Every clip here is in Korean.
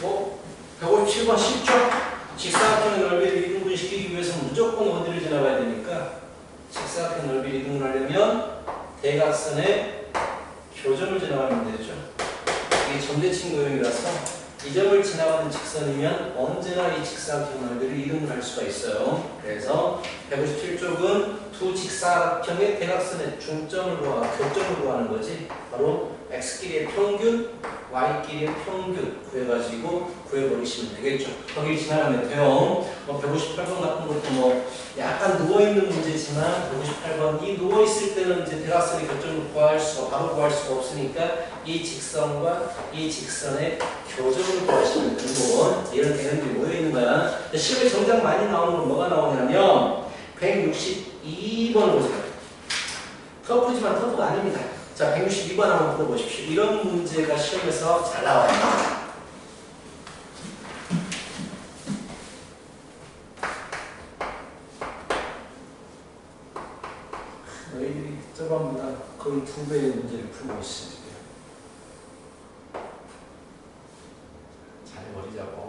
뭐 157번 쉽죠? 직사각형의 넓이를 이등분시키기 위해서는 무조건 어디를 지나가야 되니까 직사각형 넓이를 이등분 하려면 대각선의 교점을 지나가면 되죠. 이게 점대칭 도형이라서 이 점을 지나가는 직선이면 언제나 이 직사각형 넓이를 이등분할 수가 있어요. 그래서 157쪽은 두 직사각형의 대각선의 중점을 교점을 구하는 거지. 바로 x끼리의 평균, y끼리의 평균 구해가지고 구해버리시면 되겠죠. 거기 지나가면 돼요. 158번 같은 것도 뭐 약간 누워있는 문제지만 158번 이 누워있을 때는 이제 대각선의 교점을 바로 구할 수가 없으니까 이 직선과 이 직선의 교점을 구하시면 되는 거. 이런 개념들이 모여있는 거야. 실제 정작 많이 나오는 건 뭐가 나오냐면 162번을 보세요. 터프지만 터프가 아닙니다. 자, 162번 한번 풀어보십시오. 이런 문제가 시험에서 잘 나와요. 너희들이 저번보다 거의 2배의 문제를 풀고 있으니까 잘해버리자고.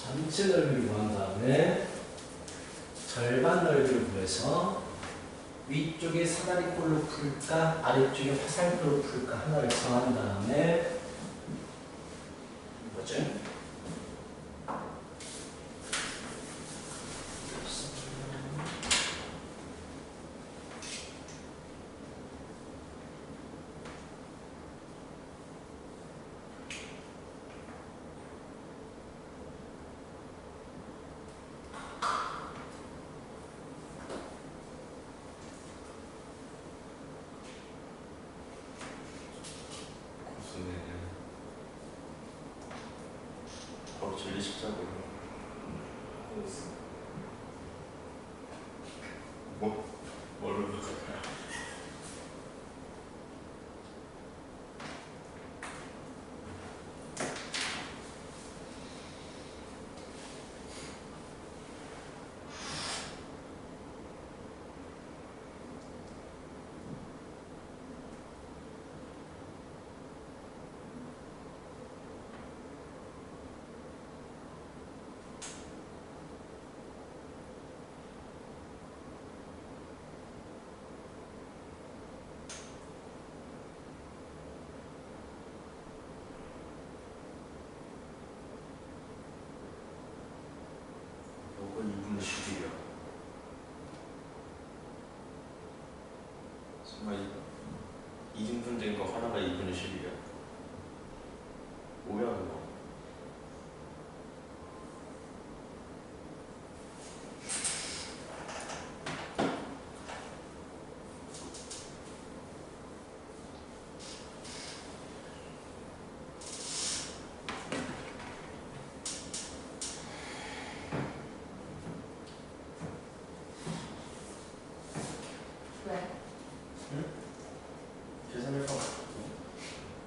전체 넓이를 구한 다음에 절반 넓이를 구해서 위쪽에 사다리꼴로 풀까 아래쪽에 화살표로 풀까 하나를 정한 다음에 뭐죠? 바로 전리 십자고. 뭘로 볼까요? 요건 2분의 10이요. 정말 2등분 거 하나가 2분의 10이요. 뭐야 그거? 계산해봐.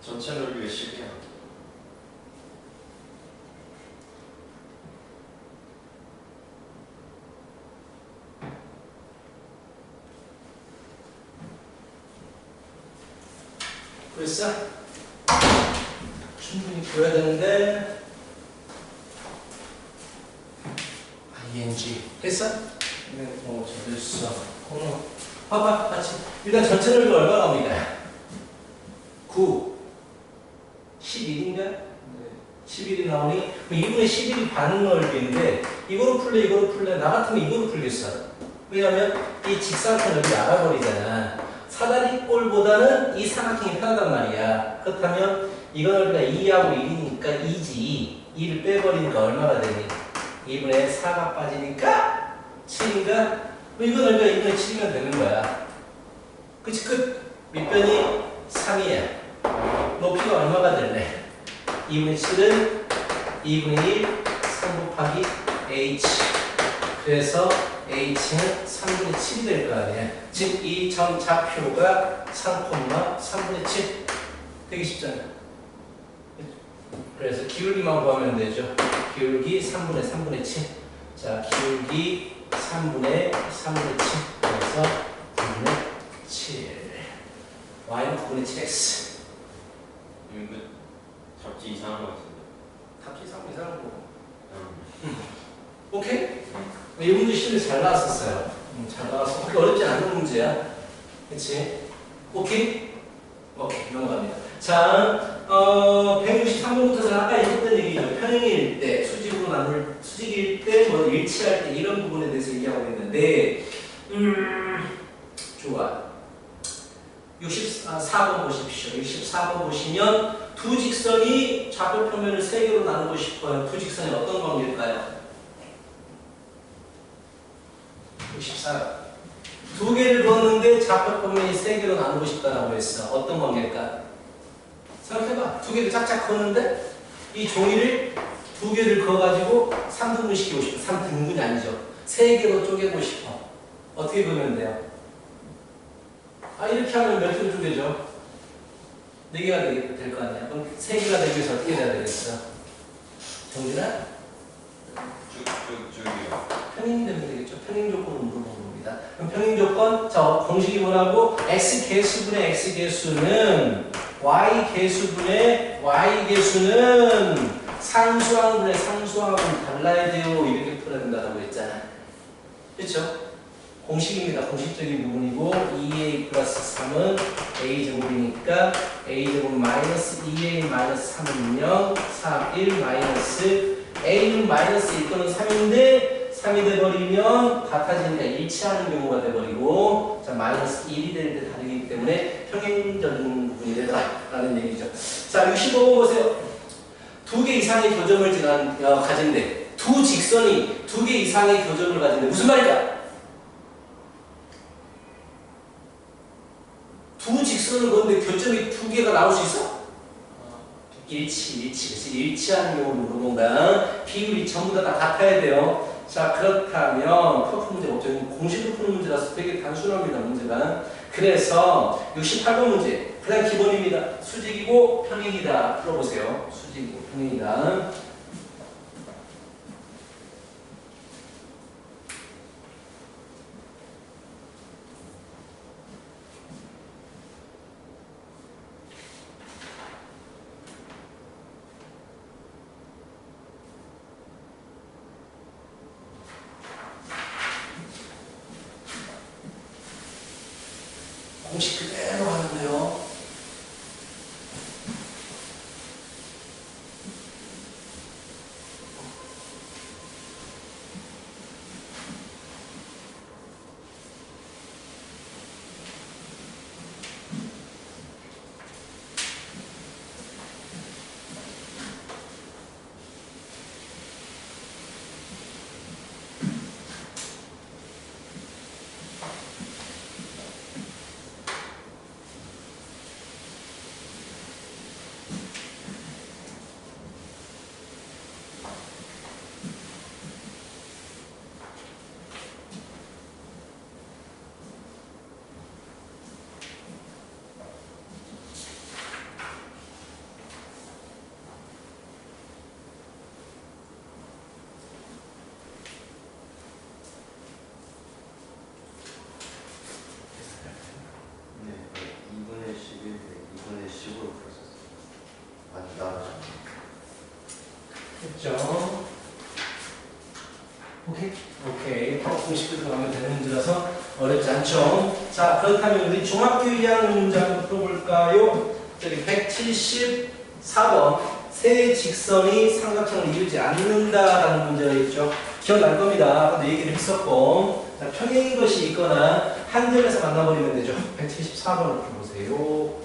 전체 넓이가 10이야. 그랬어? 충분히 보여야 되는데 ing 했어? 네, 됐어. 봐봐, 같이. 일단 전체 넓이 얼마 나옵니까? 9, 11인가? 네. 11이 나오니 2분의 11이 반 넓이인데 이거로 풀래. 나 같으면 이거로 풀겠어. 왜냐면 이 직사각형 넓이 알아버리잖아. 사다리꼴보다는 이 삼각형이 편하단 말이야. 그렇다면 이거 넓이가 2하고 1이니까 2지. 2를 빼버리니까 얼마가 되니? 2분의 4가 빠지니까 7인가? 이거 넓이가 2분의 7이면 되는 거야. 그치? 끝. 밑변이 3이야. 높이가 얼마가 될래? 2분의 7은 2분의 1, 3 곱하기 h. 그래서 h는 3분의 7이 될 거 아니야. 즉, 이 점 좌표가 3,3분의 7. 되게 쉽잖아. 그래서 기울기만 구하면 되죠. 기울기 3분의 7. 자, 기울기 3분의 7. 그래서 9분의 7. y는 9분의 7x. 이거 잡지 이상한 거 같은데. 답지 이상한 거고. 오케이? 이 문제 실력 잘 나왔었어요. 잘 나왔어. 그렇게 어렵지 않은 문제야. 그치? 오케이? 오케이. 넘어갑니다. 자, 163번부터는 아까 했던 얘기죠. 평행일 때, 수직일 때, 뭐 일치할 때 이런 부분에 대해서 얘기하고 있는데, 좋아. 64번 보십시오. 64번 보시면 두 직선이 좌표 표면을 세 개로 나누고 싶어요. 두 직선이 어떤 관계일까요? 64. 두 개를 그었는데 좌표 표면이 세 개로 나누고 싶다라고 했어. 어떤 관계일까? 생각해봐. 두 개를 짝짝 그었는데 이 종이를 두 개를 그어가지고 3등분 시키고 싶어. 3등분이 아니죠. 세 개로 쪼개고 싶어. 어떻게 그으면 돼요? 이렇게 하면 몇 개로 쪼개죠? 4개가 될 거 아니야. 그럼 3개가 되기 위해서 어떻게 돼야 되겠어? 정진아? 쭉쭉쭉이요. 평행이 되면 되겠죠. 평행 조건을 물어보는 겁니다. 그럼 평행 조건, 자, 공식이 뭐라고? x 개수분의 x 개수는 y 개수분의 y 개수는 상수항분의 상수항은 달라야 돼요. 이렇게 풀어야 된다고 했잖아. 그렇죠? 공식입니다. 공식적인 부분이고 2a 플러스 3은 a제곱이니까 a제곱 마이너스 2a 마이너스 3은 0, 4, 1 마이너스 a는 마이너스 1 또는 3인데 3이 돼버리면 같아지니까 일치하는 경우가 돼버리고 자 마이너스 1이 될 때 다르기 때문에 평행적인 부분이 되다라는 얘기죠. 자 65번 보세요. 두 개 이상의 교점을 가진데 두 직선이 두 개 이상의 교점을 가진데 무슨 말일까? 두 직선을 그었는데 교점이 두 개가 나올 수 있어? 그래서 일치하는 경우를 물어본 거야. 비율이 전부 다 같아야 돼요. 자, 그렇다면 커프 문제 없죠. 공식으로 푸는 문제라서 되게 단순합니다, 문제가. 그래서 68번 문제. 그냥 기본입니다. 수직이고 평행이다. 풀어보세요. 수직이고 평행이다. 공식 그대로 하는데요. 했죠? 오케이? 오케이. 파워 공식도 들어가면 되는 문제라서 어렵지 않죠? 자, 그렇다면 우리 종합교육이하는 문제 한번 풀어볼까요? 저기 174번. 세 직선이 삼각형을 이루지 않는다라는 문제가 있죠. 기억날 겁니다. 아까도 얘기를 했었고. 자, 평행인 것이 있거나 한 점에서 만나버리면 되죠. 174번을 풀어보세요.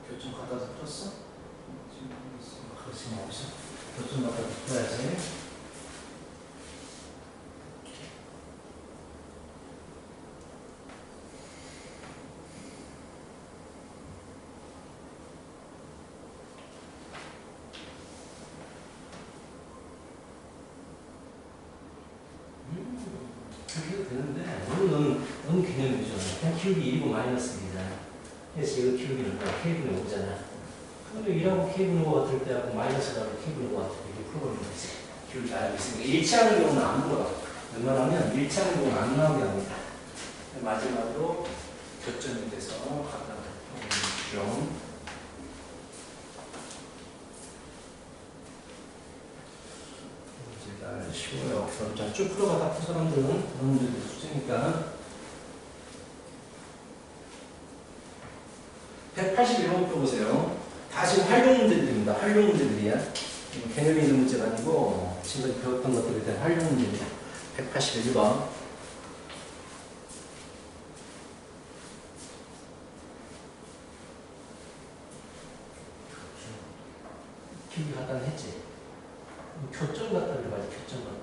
교점 갖다 풀었어? 그렇지 없어. 교점 갖다 풀어야지. 그렇게 해도 되는데 너는 개념이죠. 그냥 키우기 1이고 마이너스 1이잖아. 그래서 이거 키우기는 뭐야? K분의 5잖아. 그러면 1하고 K분의 5가 될 때하고 마이너스하고 K분의 5가 될 때 이렇게 풀어버리면 되지. 기울기 알고 있으니까 일치하는 경우는 안 물어봐. 웬만하면 일치하는 경우는 안 나오게 합니다. 마지막으로 교점이 돼서 갖다 풀어보죠. 문제가 쉬워요. 자, 쭉 풀어가다 푼 사람들은 그런 문제도 숙제니까 181번 풀어보세요. 다 지금 활용 문제들입니다. 활용 문제들이야. 개념이 있는 문제가 아니고 지금까지 배웠던 것들에 대한 활용 문제입니다. 181번. 기울기 갖다 했지. 교점 갖다 그래가지고 교점 갖다.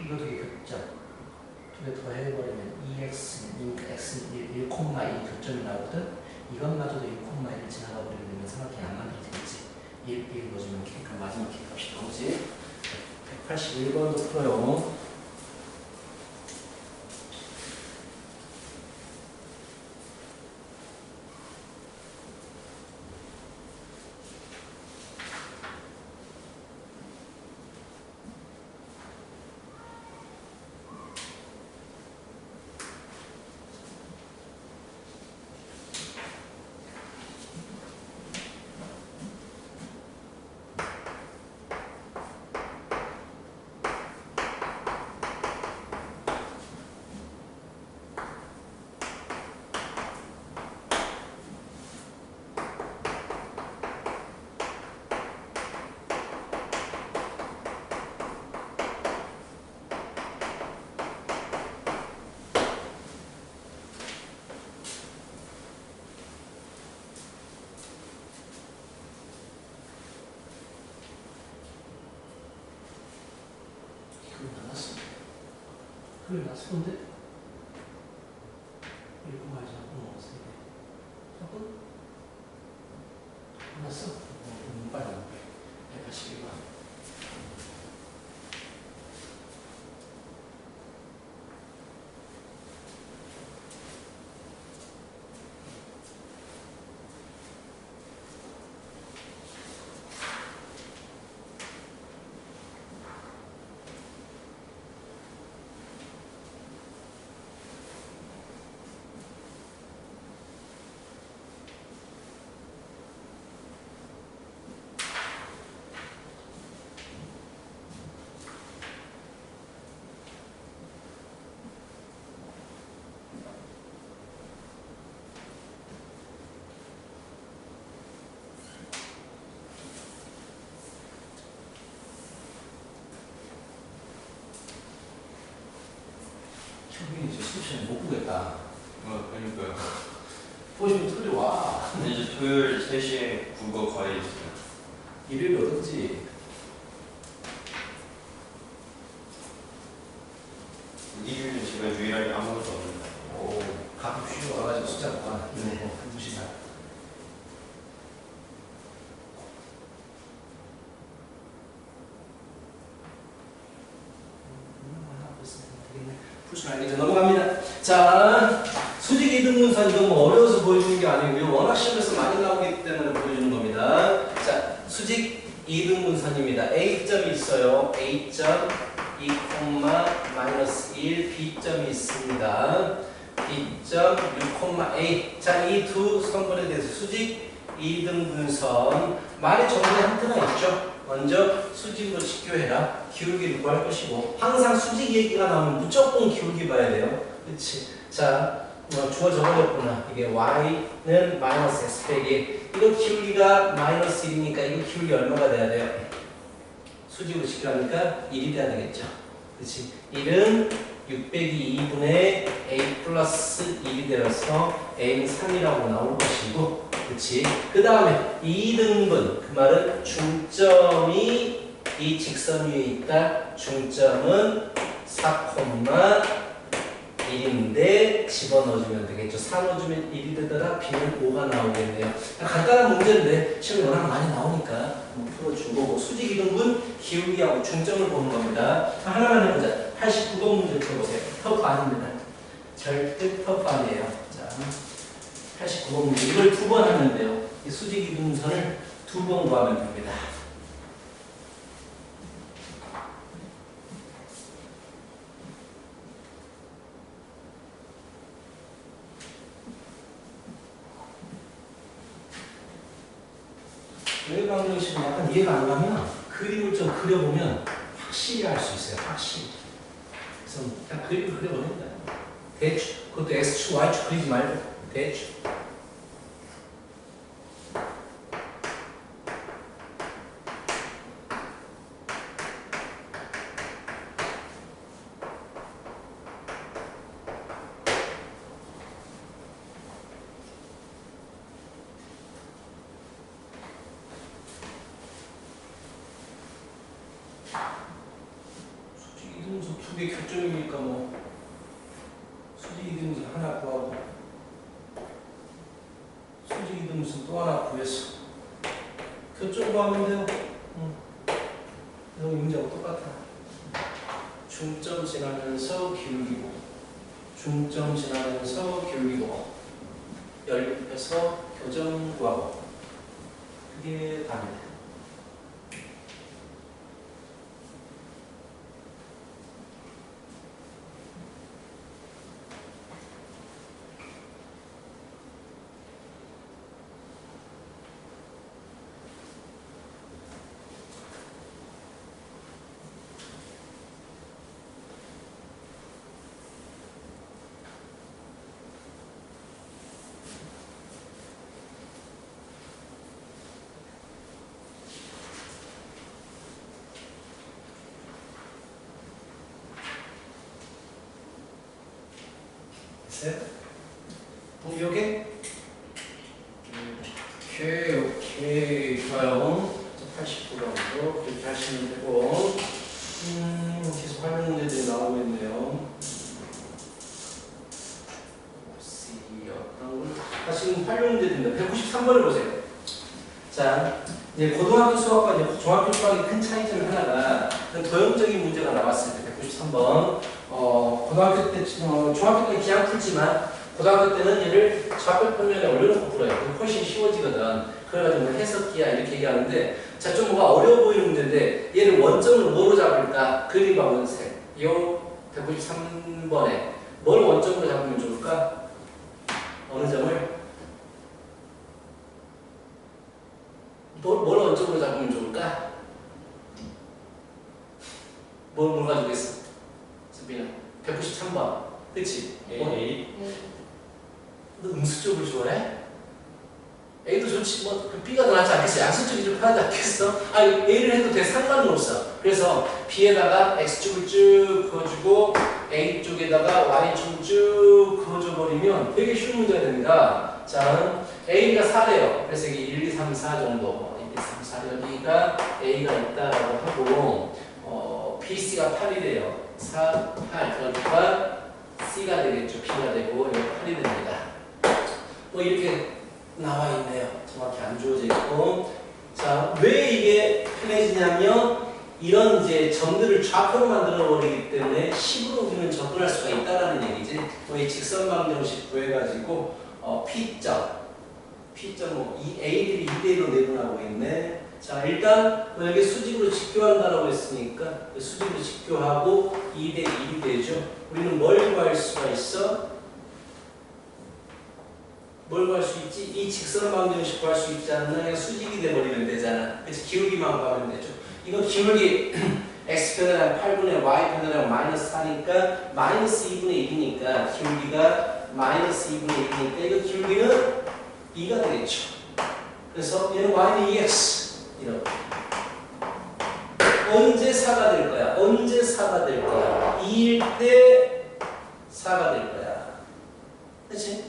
이거 되게 교점. 두 개 더 해버리면 2x, x 1, 교점이 나오거든. 이것마저도 1,1을 지나가 버리게 되면 삼각형이 안 만들어지겠지. 1 넣어주면 K가 마지막 K 값이 나오지. 181번도 풀어요. 그래 났었는데 이렇게 말이지 않고 세 개. 조금 났어. 빨리 181번. 수업 시간에 못 보겠다. 그러니까요. 보고 싶으면 토요일에 와. 근데 이제 토요일 3시에 국어 과외 있어요. 일요일에 어떻지? 일요일은 제가 유일하게 아무것도 없는데. 오, 가끔 쉬고 와가지고 숫자 봐. 네. 무시다. 풀수 알겠죠? 넘어갑니다. 자, 수직 이등분선 이건 뭐 어려워서 보여주는 게 아니고요. 워낙 시험에서 많이 나오기 때문에 보여주는 겁니다. 자, 수직 이등분선입니다. A점이 있어요. A점 2, 마이너스 1, B점이 있습니다. B점 6, 자, 이 두 선분에 대해서 수직 이등분선 말의 정답에 힌트가 있죠. 먼저 수직으로 직교해라. 기울기를 구할 것이고 항상 수직 얘기가 나오면 무조건 기울기 봐야 돼요. 그렇지? 자, 주어 적어졌구나. 이게 y는 마이너스 x 빼기 이거 기울기가 마이너스 1이니까 이거 기울기 얼마가 돼야 돼요? 수직으로 직교하니까 1이 돼야 되겠죠. 그렇지? 1은 6 빼기 2분의 a 플러스 1이 되어서 a는 3이라고 나올 것이고, 그렇지? 그 다음에 2등분, 그 말은 중점이 이 직선 위에 있다. 중점은 4,1인데 집어넣어주면 되겠죠. 4 넣어주면 1이 되더라. B는 5가 나오겠네요. 간단한 문제인데 시험에 워낙 많이 나오니까 풀어준 거고, 수직 이등분 기울기하고 중점을 보는 겁니다. 하나만 해보자. 89번 문제 풀어보세요. 터프 아닙니다. 절대 터프 아니에요. 자, 89번 문제. 이걸 두 번 하면 돼요. 이 수직 이등분선을 두 번 구하면 됩니다. 외곽 방정식은 약간 이해가 안 가면 그림을 좀 그려보면 확실히 알 수 있어요. 확실히. 그래서 딱 그림을 그려보면 돼요. 대충. 그것도 X축, Y축 그리지 말고 대충. 수직 이등분선 두 개 교점이니까 뭐 수직 이등분선 하나 구하고 수직 이등분선 또 하나 구해서 교점 구하면 돼요. 너무 문제하고 똑같아. 중점 지나면서 기울기고 중점 지나면서 기울기고 연립해서 교점 구하고 그게 답입니다. 됐어요? 동기오케이? 오케이 좋아요. 89번으로 그렇게 하시면 되고 계속 활용 문제들이 나오고 있네요. 어떤 걸 지금 활용 문제입니다. 193번을 보세요. 자, 이제 고등학교 수학과 이제 중학교 수학의 큰 차이점 하나가 도형적인 문제가 나왔을 때 193번 고등학교 때 중학교 때 그냥 풀지만 고등학교 때는 얘를 좌표 표면에 올려놓고 풀어요. 그럼 훨씬 쉬워지거든. 그래가지고 해석기야 이렇게 얘기하는데 자, 좀 뭐가 어려워 보이는 문제인데 얘를 원점을 뭐로 잡을까? 그림과 원색. 요 193번에 뭘 원점으로 잡으면 좋을까? 어느 점을? 뭘 원점으로 잡으면 좋을까? 뭘 가지고 있어? 수빈아 193번 그치? A. 너 음수 쪽을 좋아해? A도 좋지 뭐 B가 더 낫지 않겠어? 양수 쪽이 좀 편하지 않겠어? 아 A를 해도 돼 상관은 없어 그래서 B에다가 X축을 쭉 그어주고 A 쪽에다가 Y축을 쭉 그어줘 버리면 되게 쉬운 문제가 됩니다. 자, A가 4래요. 그래서 이게 1, 2, 3, 4 정도. 1, 2, 3, 4 여기가 A가 있다라고 하고 BC가 8이래요. 4, 8. 그러니까 C가 되겠죠. B가 되고 여기 8이 됩니다. 뭐 이렇게 나와 있네요. 정확히 안 주어져 있고. 자, 왜 이게 편해지냐면 이런 이제 점들을 좌표로 만들어 버리기 때문에 10으로 우리는 접근할 수가 있다라는 얘기지. 이 직선 방정식 구해가지고 P점 뭐 이 A들이 2대1로 내분하고 있네. 자, 일단 여기 수직으로 직교한다라고 했으니까 수직으로 직교하고 2대1이 되죠. 우리는 뭘 구할 수가 있어? 뭘 구할 수 있지? 이 직선 방정식 구할 수 있지 않나? 그냥 수직이 돼버리면 되잖아. 그래서 기울기만 구하면 되죠. 이거 기울기 x편이랑 8분의 y편이랑 마이너스 4니까 마이너스 2분의 1이니까 기울기가 마이너스 2분의 1이니까 이거 기울기는 2가 되겠죠. 그래서 얘는 y는 2x 이렇게. 언제 4가 될 거야? 언제 4가 될 거야? 2일 때 4가 될 거야. 그렇지?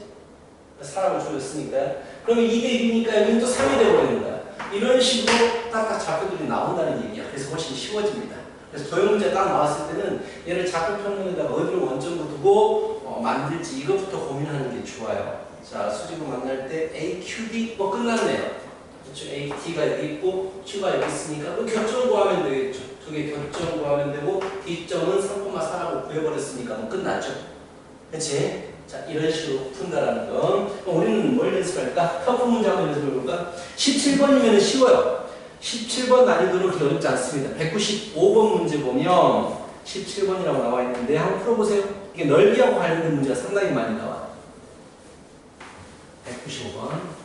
4라고 주었으니까. 그러면 2대 1이니까 여기는 또 3이 되어버리는 거야. 이런 식으로 딱딱 좌표들이 나온다는 얘기야. 그래서 훨씬 쉬워집니다. 그래서 도형 문제 딱 나왔을 때는 얘를 좌표 평면에다가 어디를 원점으로 두고 만들지 이것부터 고민하는 게 좋아요. 자, 수직으로 만날 때 A, Q, D 뭐 끝났네요. 그렇죠? A, D가 여기 있고 Q가 여기 있으니까 그 교점 구하면 되겠죠. 두 개 교점 구하면 되고 D점은 3,4라고 구해버렸으니까 뭐 끝났죠. 그렇지? 자, 이런 식으로 푼다라는 거. 우리는 뭘 연습할까? 커프 문제 한번 연습해볼까? 17번이면 쉬워요. 17번 난이도는 그렇게 어렵지 않습니다. 195번 문제 보면 17번이라고 나와 있는데 한번 풀어보세요. 이게 넓이하고 관련된 문제가 상당히 많이 나와. 195번.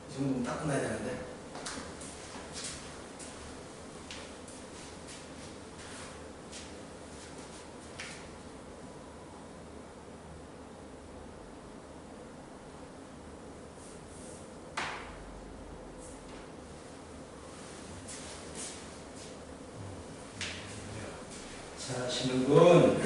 이 정도면 딱 끝나야 되는데. 잘 하시는군.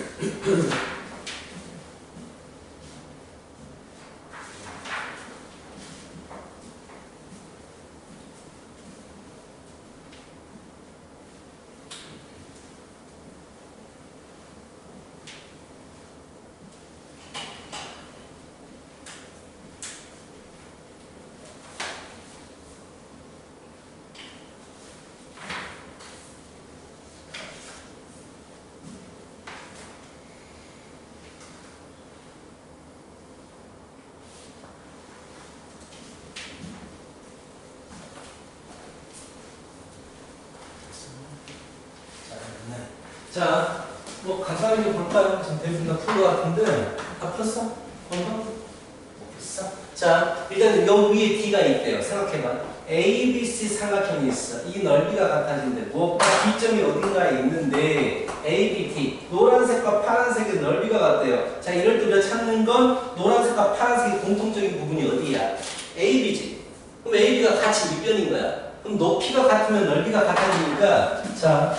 자, 뭐 간단하게 볼까요? 지금 대부분 다 푼 것 같은데 다 풀었어? 못 풀었어? 자, 일단 여 위에 D가 있대요. 생각해봐. A, B, C 삼각형이 있어. 이 넓이가 같아진대. 무엇과 B점이 어딘가에 있는데 A, B, D 노란색과 파란색의 넓이가 같대요. 자, 이럴 때 우리가 찾는 건 노란색과 파란색의 공통적인 부분이 어디야? A, B지. 그럼 A, B가 같이 밑변인 거야. 그럼 높이가 같으면 넓이가 같아지니까 자,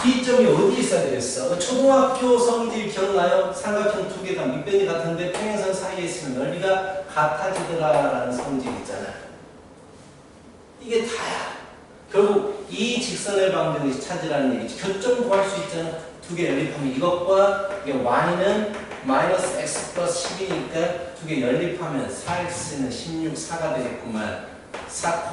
D점이 어디 있어야 되겠어? 초등학교 성질 기억나요? 삼각형 두 개가 밑변이 같은데 평행선 사이에 있으면 넓이가 같아지더라라는 성질 있잖아. 이게 다야. 결국 이 직선의 방정식 찾으라는 얘기지. 교점 구할 수 있잖아. 두 개 연립하면 이것과 이게 y는 마이너스 x 플러스 10이니까 두 개 연립하면 4x는 16, 4가 되겠구만. 4,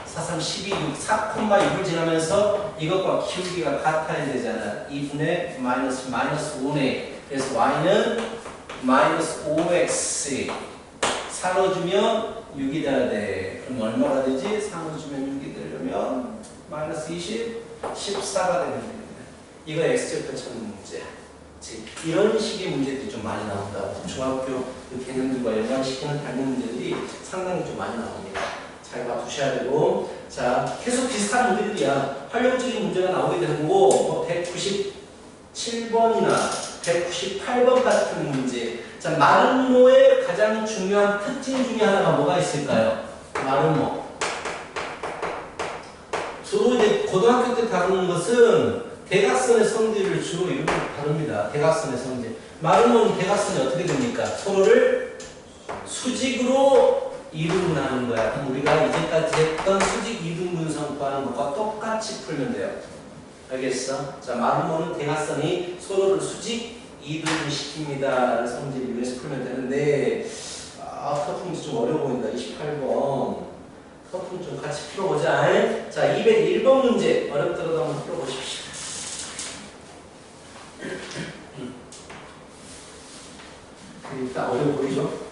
4, 3, 12, 6, 4,6을 지나면서 이것과 기울기가 같아야 되잖아. 2분의 마이너스 5네. 그래서 y는 마이너스 5x 4로 주면 6이 돼야 돼. 그럼 얼마가 되지? 3을 주면 6이 되려면 마이너스 20, 14가 되면 됩니다. 이거 x절편 찾는 문제야. 이런 식의 문제들이 좀 많이 나온다. 중학교 그 개념들과 연관시키는 닮은 문제들이 상당히 좀 많이 나옵니다. 잘 봐두셔야 되고, 자, 계속 비슷한 문제들이야. 활용적인 문제가 나오게 되고, 뭐 197번이나 198번 같은 문제. 자, 마름모의 가장 중요한 특징 중에 하나가 뭐가 있을까요? 마름모. 주로 이제 고등학교 때 다루는 것은 대각선의 성질을 주로 이렇게 다룹니다. 대각선의 성질. 마름모는 대각선이 어떻게 됩니까? 서로를 수직으로 이등분하는 거야. 그럼 우리가 이제까지 했던 수직 이등분선 구하는 것과 똑같이 풀면 돼요. 알겠어? 자, 마름모는 대각선이 서로를 수직 이등분시킵니다. 성질을 이용해서 풀면 되는데, 터프 문제 좀 어려워 보인다. 28번. 터프 좀 같이 풀어보자. 자, 201번 문제. 어렵더라도 한번 풀어보십시오. 일단 어려워 보이죠?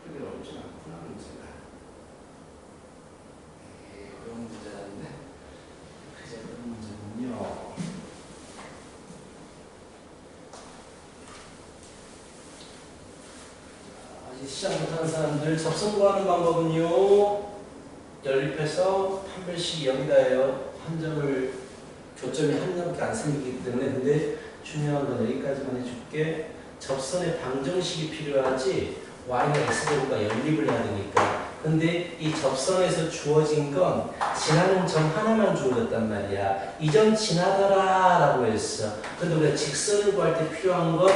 어렵지 않구나, 문제가. 어려운 문제라는데, 그게 어려운 문제군요. 아직 시작 못하는 사람들, 접선 구하는 방법은요, 연립해서 판별식이 0이다예요. 한 점을, 교점이 한 점밖에 안 생기기 때문에. 근데 중요한 건 여기까지만 해줄게. 접선의 방정식이 필요하지, y는 x제곱과 연립을 해야 되니까. 근데 이 접선에서 주어진 건 지나는 점 하나만 주어졌단 말이야. 이 점 지나더라 라고 했어. 근데 우리가 직선을 구할 때 필요한 건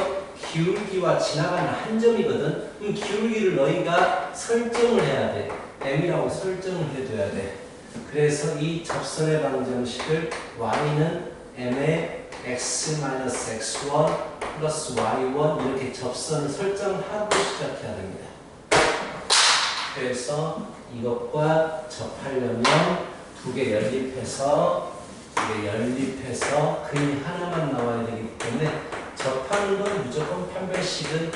기울기와 지나가는 한 점이거든. 그럼 기울기를 너희가 설정을 해야 돼. m이라고 설정을 해줘야 돼. 그래서 이 접선의 방정식을 y는 m의 x-x1 플러스 y1 이렇게 접선을 설정하고 시작해야 됩니다. 그래서 이것과 접하려면 두 개 연립해서 그림이 하나만 나와야 되기 때문에 접하는 건 무조건 판별식은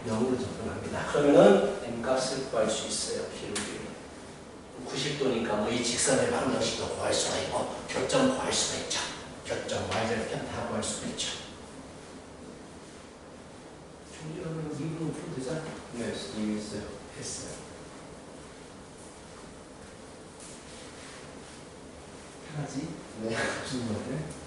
0으로 접근합니다. 그러면은 M값을 구할 수 있어요. 기울기 90도니까 뭐 이 직선의 방정식도 구할 수가 있고 교점 구할 수가 있죠. 교점, y절편 다 구할 수가 있죠. 중요하면 미분은 풀면 되잖아. 네, 이미 했어요. 했어요. 편하지? 네. 무슨 말이야?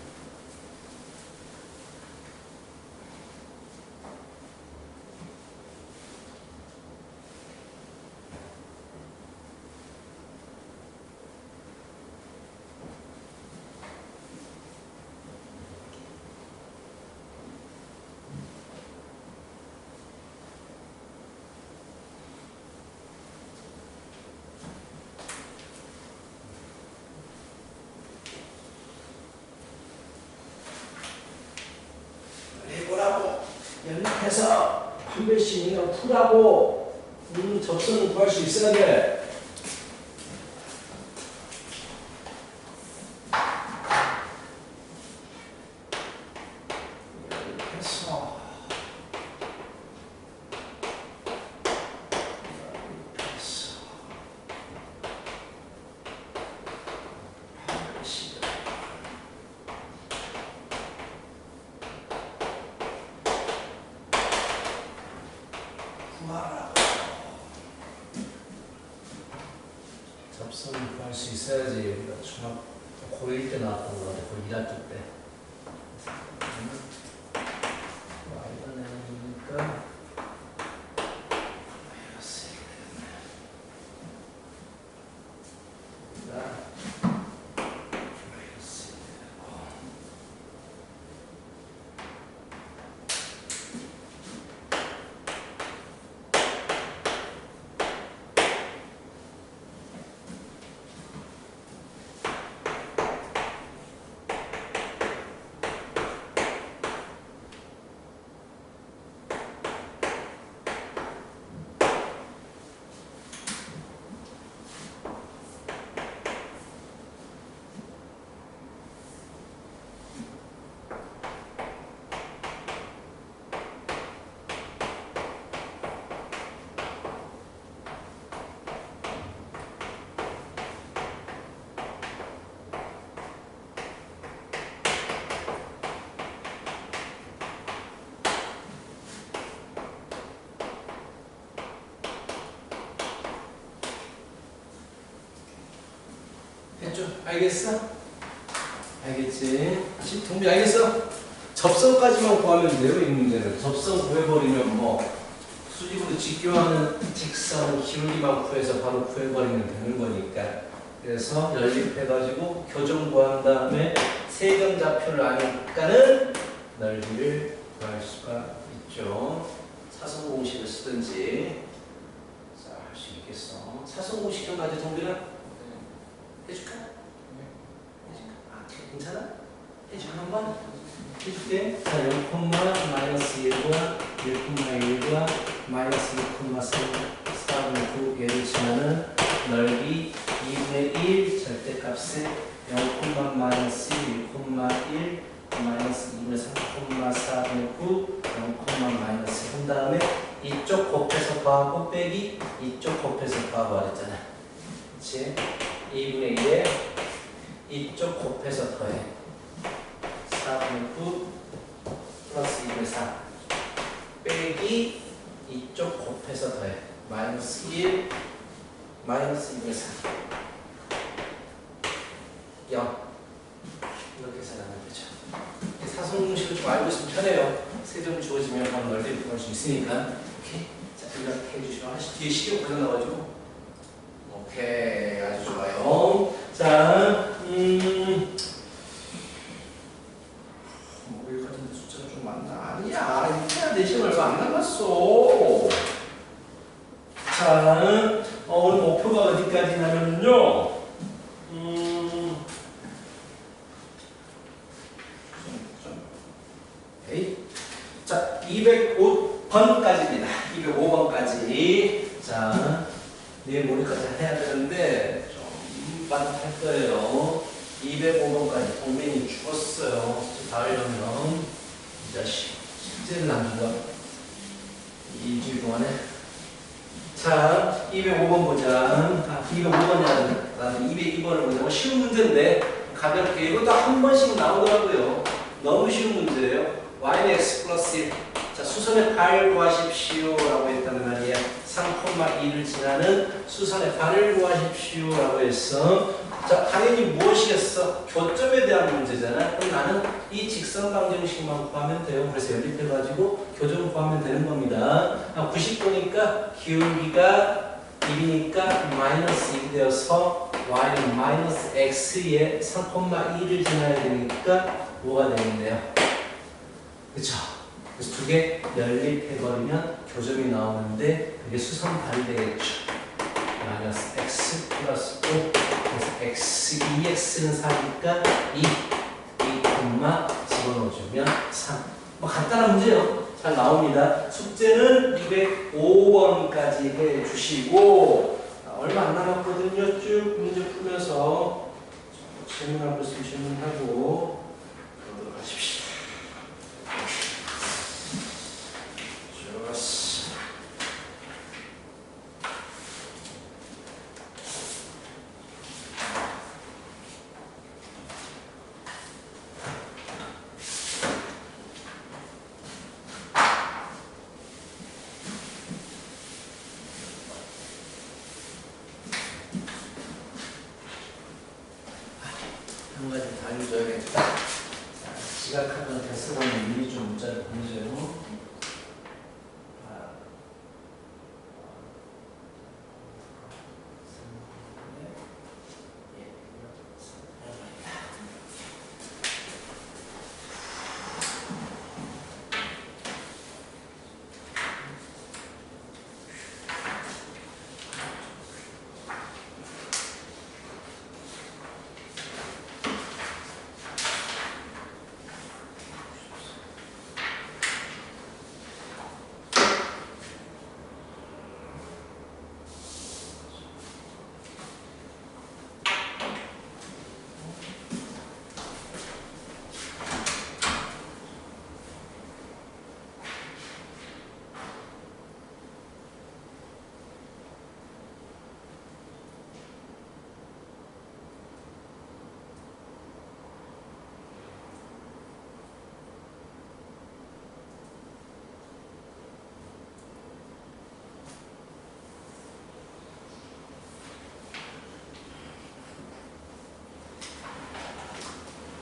해보라고 연락해서 한 배씩 그냥 풀라고 접선을 구할 수 있어야 돼. 연락해서 한 배씩 구하라고. 접선을 구할 수 있어야지. 우리가 중학 고1 때 나왔던 거 같아. 고 1학기 때. y가 내니까 마이너스 1 마이너스 1 했죠? 알겠어? 알겠지? 동비 알겠어? 접선까지만 구하면 돼요, 이 문제는. 접선 구해버리면 뭐 수직으로 직교하는 직선 기울기만 구해서 바로 구해버리면 되는 거니까. 그래서 연립해가지고 교정 구한 다음에 세점좌표를 아니까는 넓이를 구할 수가 있죠. 사선 공식을 쓰든지. 자, 할 수 있겠어. 사선 공식 좀 가져, 동비는? 해줄까? 해줄까? 아, 괜찮아? 해줄까 한번? 해줄게. 자, 0, 마이너스 1과 1,1과 마이너스 2,4분의 9얘를 치면은 넓이 2분의 1 절대값에 0, 마이너스 1, 1, 마이너스 2분의 3,4분의 9, 0, 마이너스 한 다음에 이쪽 곱해서 더하고 빼기 이쪽 곱해서 더하고 하랬잖아. 그치? 2분의 1에 이쪽 곱해서 더해 4분의 9 플러스 2분의 4 빼기 이쪽 곱해서 더해 마이너스 1 마이너스 2분의 4 0 이렇게 계산하면 되죠. 사선 공식을 좀 알고 있으면 편해요. 세점 주어지면 바로 넓이를 구할 수 있으니까. 오케이. 자, 이렇게 해주시면 하나씩 뒤에 시력 고장나가지고 오케이, 아주 좋아요. 자, 여기 같은데 숫자가 좀 많나? 아니야, 이때야 내 시간 얼마 안 남았어. 자, 오늘 목표가 어디까지냐면요. 자, 205번까지입니다. 205번까지. 자, 내일 모레까지 해야 되는데 좀 빠듯할 거예요. 205번까지 동민이 죽었어요. 다 하려면 이 자식 실제는 안 죽어. 이주 205번 보자. 205번이라는 202번을 보자. 쉬운 문제인데 가볍게 이것도 한 번씩 나오더라고요. 너무 쉬운 문제예요. y는 x 플러스 1. 자, 수선의 발을 구하십시오 라고 했단 말이야. 3,2를 지나는 수선의 발을 구하십시오 라고 했어. 자, 당연히 무엇이겠어? 교점에 대한 문제잖아. 그럼 나는 이 직선 방정식만 구하면 돼요. 그래서 연립해가지고 교점 구하면 되는 겁니다. 90도니까 기울기가 1이니까 마이너스 1이 되어서 y는 마이너스 x에 3,2를 지나야 되니까 뭐가 되겠네요? 그쵸? 그래서 두 개 연립해버리면 교점이 나오는데 그게 수선 발이 되겠죠. 마이너스 x 플러스 5. 그래서 x, 2x는 4니까 2 집어넣어주면 3. 뭐 간단한 문제요. 잘 나옵니다. 숙제는 205번까지 해주시고 얼마 안 남았거든요. 쭉 문제 풀면서 질문할 거 있으면 질문하고 그러도록 하십시오. 좋았어. 한 가지 더 알려줘야겠다. 지각하던 대스번은 미리 좀 문자를 보내줘요.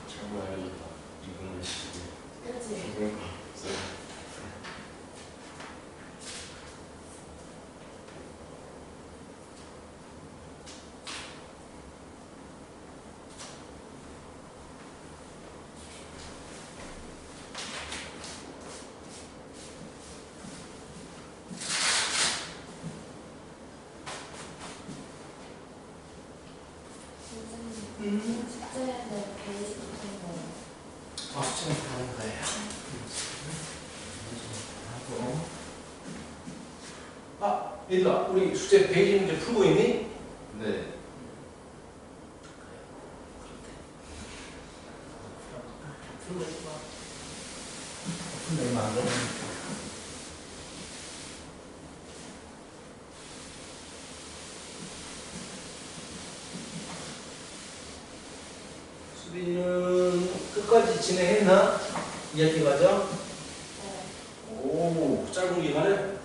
정말 알려줬다. 이분을 시키고. 그렇지. 그러니까. 숙제는 베이직 같은 거. 숙제는 다 하는 거예요. 하고. 얘들아, 우리 숙제 베이직 문제 풀고 있니? 네. 풀면 안 돼. 수빈은 끝까지 진행했나? 이야기 과정? 네. 오, 짧은 기간에?